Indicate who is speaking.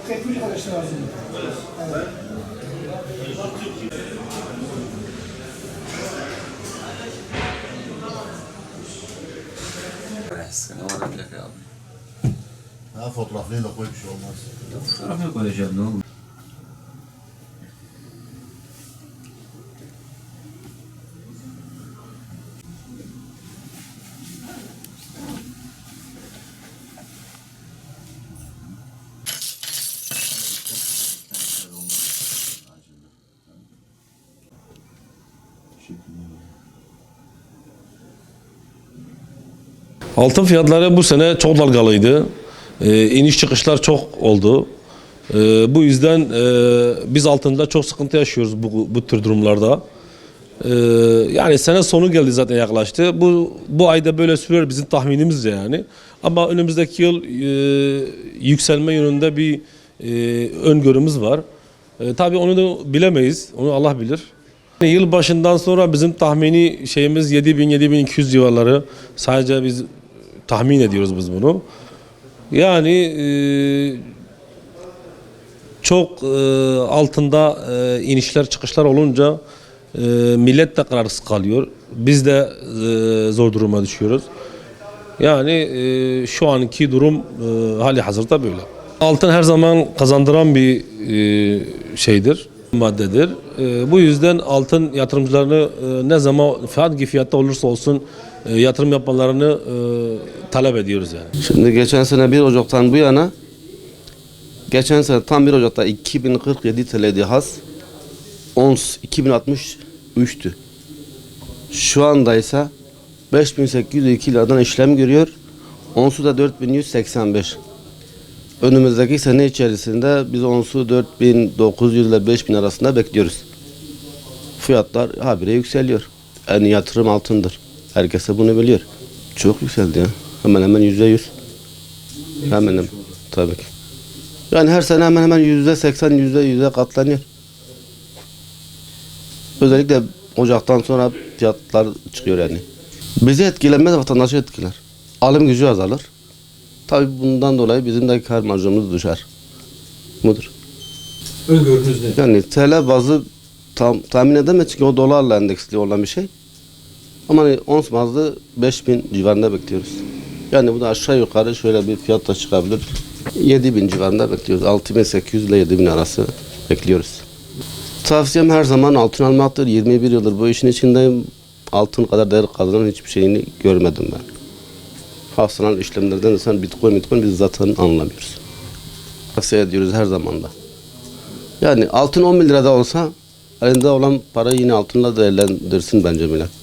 Speaker 1: Teknik arkadaşlar lazım. Evet.
Speaker 2: Ha, fotoğraflıyla koy, bir şey olmaz.
Speaker 3: Fotoğrafını koyacağım, ne olur.
Speaker 4: Altın fiyatları bu sene çok dalgalıydı. İniş çıkışlar çok oldu. Bu yüzden biz altında çok sıkıntı yaşıyoruz bu tür durumlarda. Yani sene sonu geldi, zaten yaklaştı. Bu ayda böyle sürer bizim tahminimizce yani. Ama önümüzdeki yıl yükselme yönünde bir öngörümüz var. Tabii onu da bilemeyiz. Onu Allah bilir. Yıl başından sonra bizim tahmini şeyimiz 7.000-7.200 civarları. Sadece biz tahmin ediyoruz biz bunu. Yani çok altında inişler çıkışlar olunca millet de kararsız kalıyor. Biz de zor duruma düşüyoruz. Yani şu anki durum hali hazırda böyle. Altın her zaman kazandıran bir şeydir, maddedir. Bu yüzden altın yatırımcılarını ne zaman hangi fiyatta olursa olsun yatırım yapmalarını talep ediyoruz yani.
Speaker 5: Şimdi geçen sene 1 Ocak'tan bu yana, geçen sene tam 1 Ocak'ta 2047 TL'di has, ons 2063'tü. Şu anda ise 5802 liradan işlem görüyor, onsu da 4185. Önümüzdeki sene içerisinde biz onsu 4900 ile 5000 arasında bekliyoruz. Fiyatlar habire yükseliyor. En iyi yatırım altındır. Herkes bunu biliyor. Çok yükseldi ya. Hemen hemen %100. Hemen hemen. Tabii ki. Yani her sene hemen hemen %80, %100'e katlanıyor. Özellikle Ocak'tan sonra fiyatlar çıkıyor yani. Bizi etkilenmez, vatandaşı etkiler. Alım gücü azalır. Tabii bundan dolayı bizim de kar marjımız düşer. Budur.
Speaker 3: Öngörünüz ne?
Speaker 5: Yani TL bazı tahmin edemez çünkü o dolarla endeksli olan bir şey. Ama hani ons bazlı 5000 civarında bekliyoruz. Yani bu da aşağı yukarı şöyle bir fiyat da çıkabilir. 7000 civarında bekliyoruz. 6800 ile 7000 arası bekliyoruz. Tavsiyem her zaman altın almaktır. 21 yıldır bu işin içindeyim. Altın kadar değer kazanan hiçbir şeyini görmedim ben. Hafsalan işlemlerden sen Bitcoin biz zaten anlamıyoruz. Tavsiye ediyoruz her zaman da. Yani altın 10 bin lirada olsa elinde olan parayı yine altınla değerlendirsin bence millet.